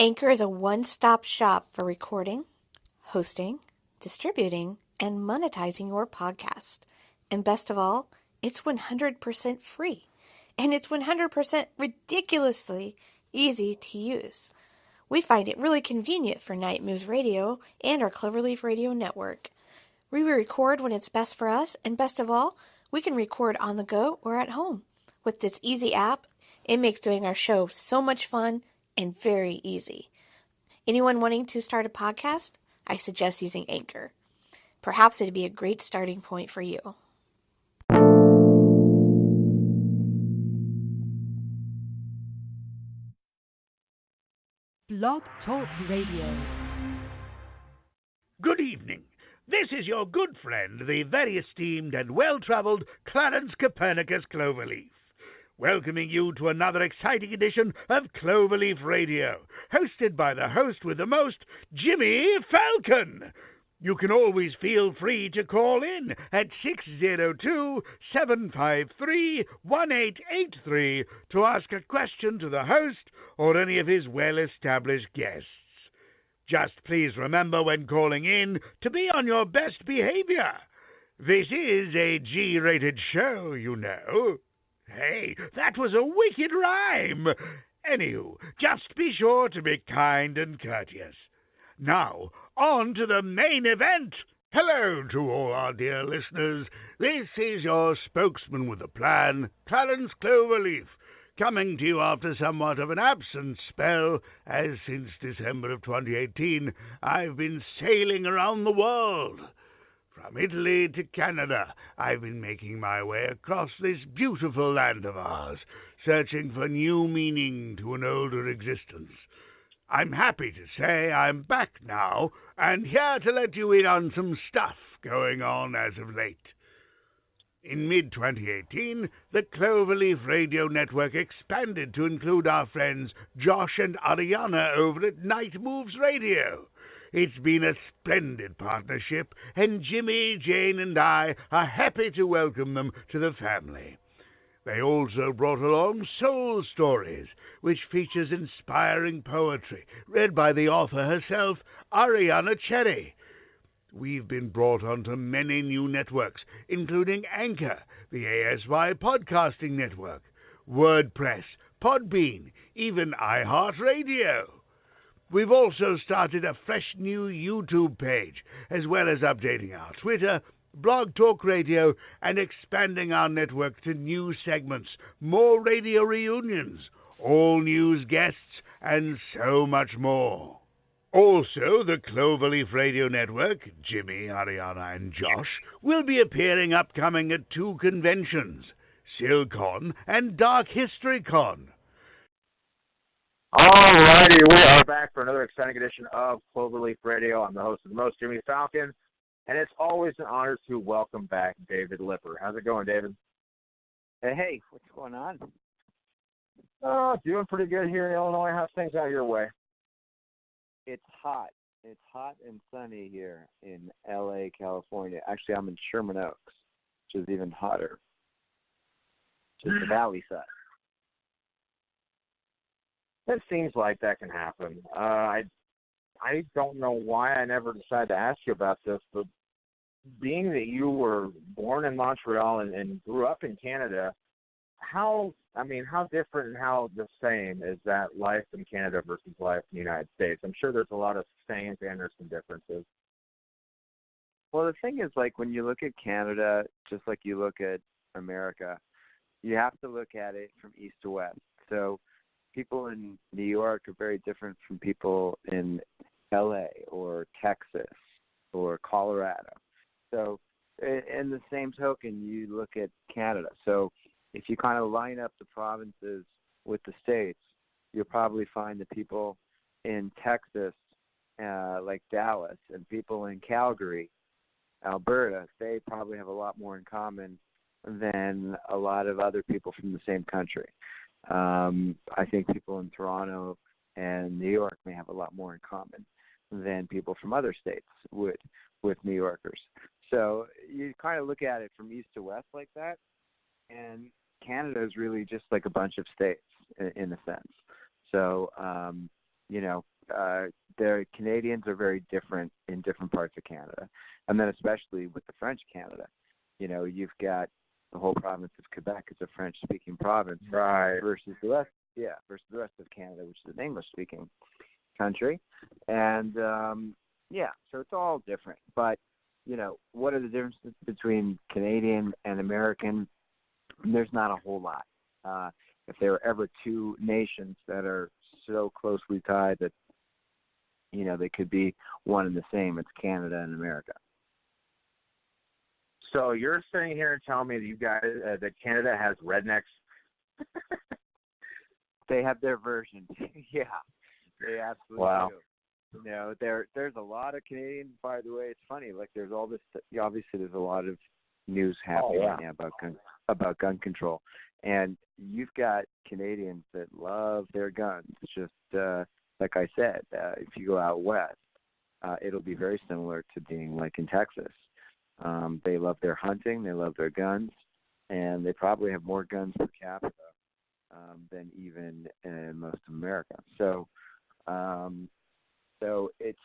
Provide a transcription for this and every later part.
Anchor is a one-stop shop for recording, hosting, distributing, and monetizing your podcast. And best of all, it's 100% free. And it's 100% ridiculously easy to use. We find it really convenient for Night Moves Radio and our Cloverleaf Radio network. We record when it's best for us, and best of all, we can record on the go or at home. With this easy app, it makes doing our show so much fun and very easy. Anyone wanting to start a podcast? I suggest using Anchor. Perhaps it'd be a great starting point for you. Blog Talk Radio. Good evening. This is your good friend, the very esteemed and well-travelled Clarence Copernicus Cloverleaf, welcoming you to another exciting edition of Cloverleaf Radio, hosted by the host with the most, Jimmy Falcon. You can always feel free to call in at 602-753-1883 to ask a question to the host or any of his well-established guests. Just please remember when calling in to be on your best behavior. This is a G-rated show, you know. Hey, that was a wicked rhyme. Anywho, just be sure to be kind and courteous. Now, on to the main event. Hello to all our dear listeners. This is your spokesman with a plan, Clarence Cloverleaf, coming to you after somewhat of an absent spell, as since December of 2018, I've been sailing around the world. From Italy to Canada, I've been making my way across this beautiful land of ours, searching for new meaning to an older existence. I'm happy to say I'm back now, and here to let you in on some stuff going on as of late. In mid-2018, the Cloverleaf Radio Network expanded to include our friends Josh and Ariana over at Night Moves Radio. It's been a splendid partnership, and Jimmy, Jane, and I are happy to welcome them to the family. They also brought along Soul Stories, which features inspiring poetry, read by the author herself, Ariana Cherry. We've been brought onto many new networks, including Anchor, the ASY Podcasting Network, WordPress, Podbean, even iHeartRadio. We've also started a fresh new YouTube page, as well as updating our Twitter, Blog Talk Radio, and expanding our network to new segments, more radio reunions, all news guests, and so much more. Also, the Cloverleaf Radio Network, Jimmy, Ariana, and Josh, will be appearing upcoming at two conventions, SilCon and Dark History Con. Alrighty, we are back for another exciting edition of Cloverleaf Radio. I'm the host of the Most Jimmy Falcon, and it's always an honor to welcome back David Lipper. How's it going, David? Hey, what's going on? Oh, doing pretty good here in Illinois. How's things out your way? It's hot. It's hot and sunny here in L.A., California. Actually, I'm in Sherman Oaks, which is even hotter. Just the valley side. It seems like that can happen. I don't know why I never decided to ask you about this, but being that you were born in Montreal and grew up in Canada, how different and how the same is that life in Canada versus life in the United States? I'm sure there's a lot of same and there's some differences. Well, the thing is, like, when you look at Canada, just like you look at America, you have to look at it from east to west. So people in New York are very different from people in L.A. or Texas or Colorado. So in the same token, you look at Canada. So if you kind of line up the provinces with the states, you'll probably find the people in Texas, like Dallas, and people in Calgary, Alberta, they probably have a lot more in common than a lot of other people from the same country. I think people in Toronto and New York may have a lot more in common than people from other states would with New Yorkers. So you kind of look at it from east to west like that, and Canada is really just like a bunch of states in a sense. So the Canadians are very different in different parts of Canada, and then especially with the French Canada. You've got the whole province of Quebec is a French-speaking province, right? Versus the rest of Canada, which is an English-speaking country, and so it's all different. But what are the differences between Canadian and American? There's not a whole lot. If there were ever two nations that are so closely tied that they could be one and the same, it's Canada and America. So you're sitting here and telling me that you guys that Canada has rednecks? They have their version. Yeah, they absolutely do. There's a lot of Canadians. By the way, it's funny. Like there's all this. Obviously, there's a lot of news happening right now about gun control, and you've got Canadians that love their guns. Just like I said, if you go out west, it'll be very similar to being like in Texas. They love their hunting, they love their guns, and they probably have more guns per capita than even in most of America. So it's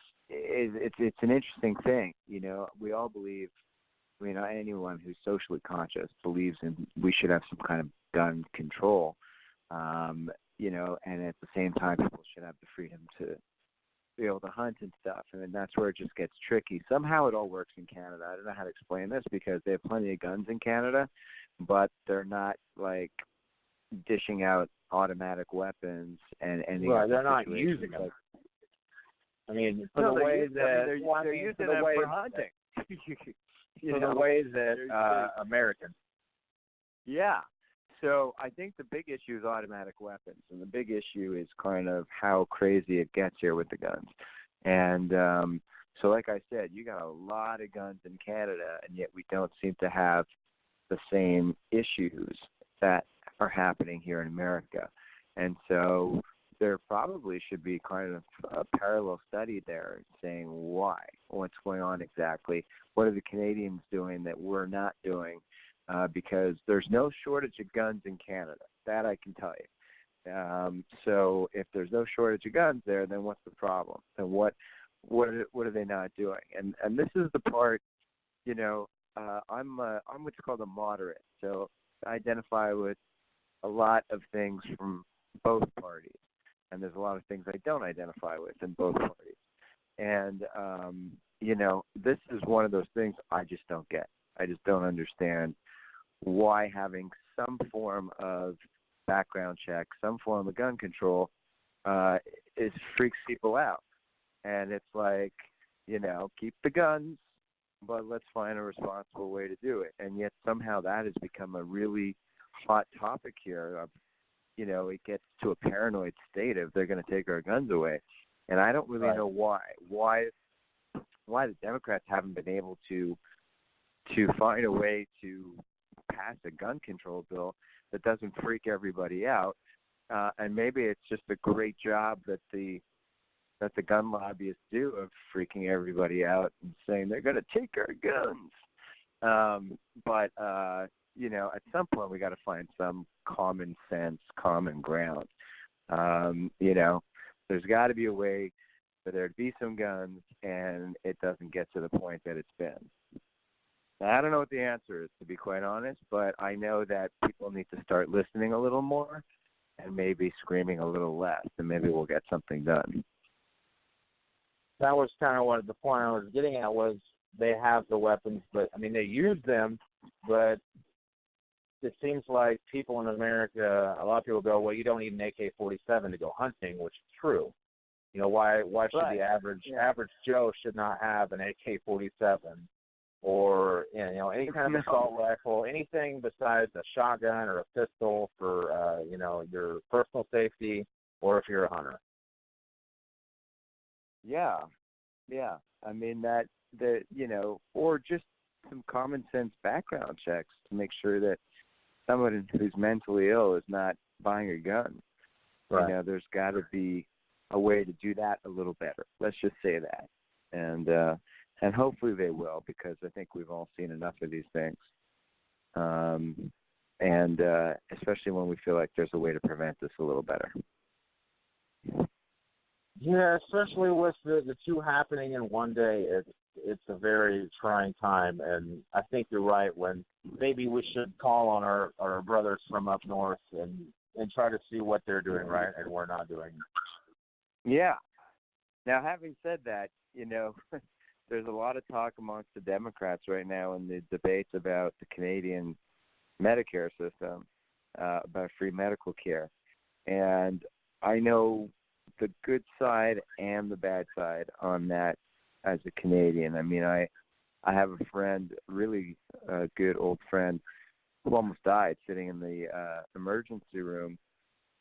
an interesting thing. We all believe. Anyone who's socially conscious believes we should have some kind of gun control. And at the same time, people should have the freedom to be able to hunt and stuff. And that's where it just gets tricky. Somehow it all works in Canada. I don't know how to explain this because they have plenty of guns in Canada, but they're not like dishing out automatic weapons and any. Well, they're not using them. I mean, for the way that they're using them for hunting. The ways that Americans. Yeah. So I think the big issue is automatic weapons, and the big issue is kind of how crazy it gets here with the guns. And so like I said, you got a lot of guns in Canada, and yet we don't seem to have the same issues that are happening here in America. And so there probably should be kind of a parallel study there saying why, what's going on exactly, what are the Canadians doing that we're not doing, because there's no shortage of guns in Canada. That I can tell you. So if there's no shortage of guns there, then what's the problem? And what are they not doing? And this is the part, I'm what's called a moderate. So I identify with a lot of things from both parties. And there's a lot of things I don't identify with in both parties. And, this is one of those things I just don't get. I just don't understand why having some form of background check, some form of gun control, freaks people out. And it's like, keep the guns, but let's find a responsible way to do it. And yet somehow that has become a really hot topic here of, it gets to a paranoid state of they're going to take our guns away. And I don't really know why the Democrats haven't been able to find a way to pass a gun control bill that doesn't freak everybody out. And maybe it's just a great job that the gun lobbyists do of freaking everybody out and saying they're going to take our guns. But at some point we got to find some common sense, common ground. There's got to be a way for there to be some guns and it doesn't get to the point that it's been. Now, I don't know what the answer is, to be quite honest, but I know that people need to start listening a little more and maybe screaming a little less, and maybe we'll get something done. That was kind of what the point I was getting at was they have the weapons, but, they use them, but it seems like people in America, a lot of people go, well, you don't need an AK-47 to go hunting, which is true. Why should the average Joe should not have an AK-47 or, any kind of assault rifle, anything besides a shotgun or a pistol for, your personal safety or if you're a hunter? Yeah. Or just some common sense background checks to make sure that someone who's mentally ill is not buying a gun. Right. There's got to be a way to do that a little better. Let's just say that. And hopefully they will, because I think we've all seen enough of these things. And especially when we feel like there's a way to prevent this a little better. Yeah, especially with the two happening in one day, it's a very trying time, and I think you're right. When maybe we should call on our brothers from up north and try to see what they're doing right and we're not doing. Yeah. Now, having said that, there's a lot of talk amongst the Democrats right now in the debates about the Canadian Medicare system, about free medical care. And I know the good side and the bad side on that as a Canadian. I mean, I have a friend, really a good old friend, who almost died sitting in the emergency room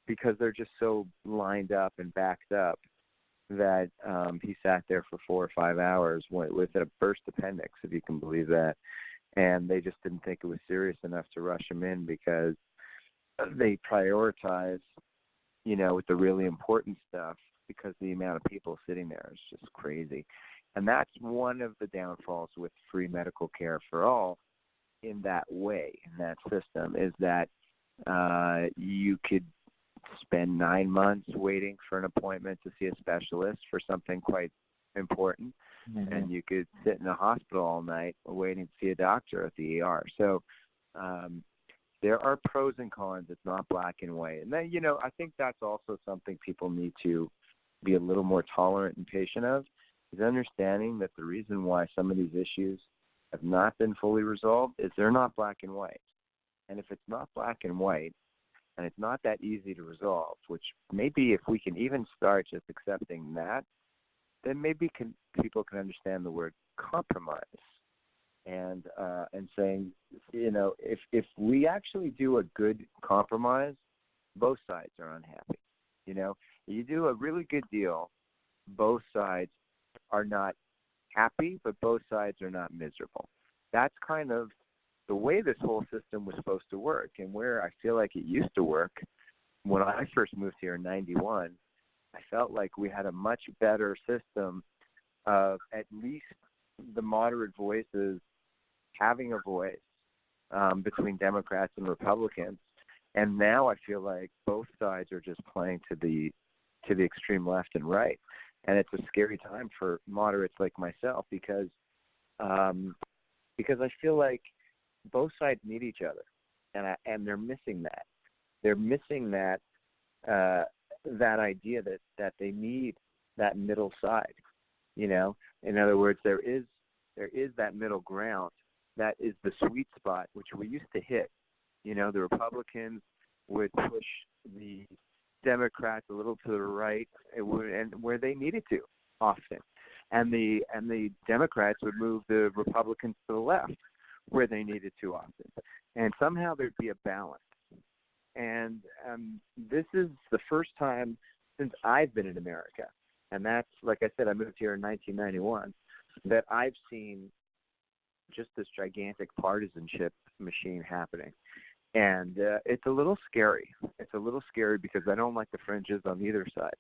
because they're just so lined up and backed up that he sat there for 4 or 5 hours with a burst appendix, if you can believe that. And they just didn't think it was serious enough to rush him in because they prioritize, with the really important stuff, because the amount of people sitting there is just crazy. And that's one of the downfalls with free medical care for all in that way, in that system, is that you could spend 9 months waiting for an appointment to see a specialist for something quite important, and you could sit in a hospital all night waiting to see a doctor at the ER. So there are pros and cons. It's not black and white. And then, I think that's also something people need to be a little more tolerant and patient of, is understanding that the reason why some of these issues have not been fully resolved is they're not black and white. And if it's not black and white, and it's not that easy to resolve, which maybe if we can even start just accepting that, then maybe people can understand the word compromise. And saying, if we actually do a good compromise, both sides are unhappy. You do a really good deal, both sides are not happy, but both sides are not miserable. That's kind of the way this whole system was supposed to work, and where I feel like it used to work when I first moved here in 91, I felt like we had a much better system of at least the moderate voices having a voice between Democrats and Republicans. And now I feel like both sides are just playing to the extreme left and right. And it's a scary time for moderates like myself because I feel like both sides need each other, and they're missing that. They're missing that idea that they need that middle side. In other words, there is that middle ground that is the sweet spot, which we used to hit. The Republicans would push the Democrats a little to the right, and where they needed to often, and the Democrats would move the Republicans to the left where they needed to often, and somehow there'd be a balance. And this is the first time since I've been in America, and that's, like I said, I moved here in 1991, that I've seen just this gigantic partisanship machine happening. And it's a little scary. It's a little scary because I don't like the fringes on either side.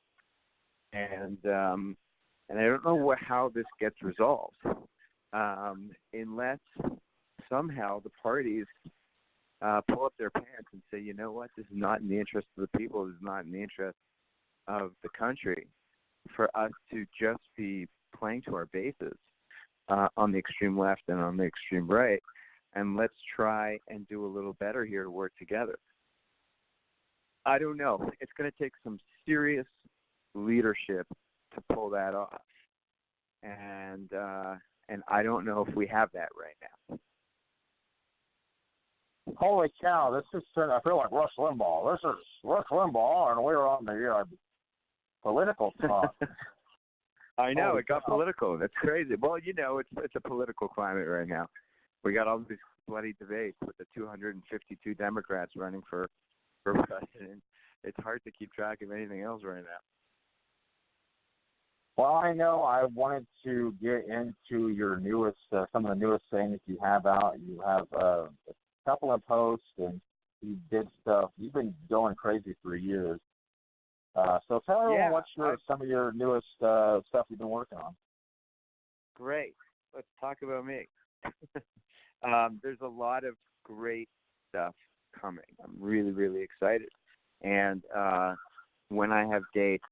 And I don't know how this gets resolved unless somehow the parties pull up their pants and say, you know what, this is not in the interest of the people, this is not in the interest of the country for us to just be playing to our bases on the extreme left and on the extreme right, and let's try and do a little better here to work together. I don't know. It's going to take some serious leadership to pull that off, and I don't know if we have that right now. Holy cow, I feel like Rush Limbaugh. This is Rush Limbaugh, and we're on the political talk. I know, it got political. That's crazy. Well, it's a political climate right now. We got all these bloody debates with the 252 Democrats running for president. It's hard to keep track of anything else right now. Well, I know I wanted to get into your newest, some of the newest things you have out. You have a couple of posts, and you did stuff. You've been going crazy for years. So tell everyone what's some of your newest stuff you've been working on. Great. Let's talk about me. There's a lot of great stuff coming. I'm really, really excited. And when I have dates,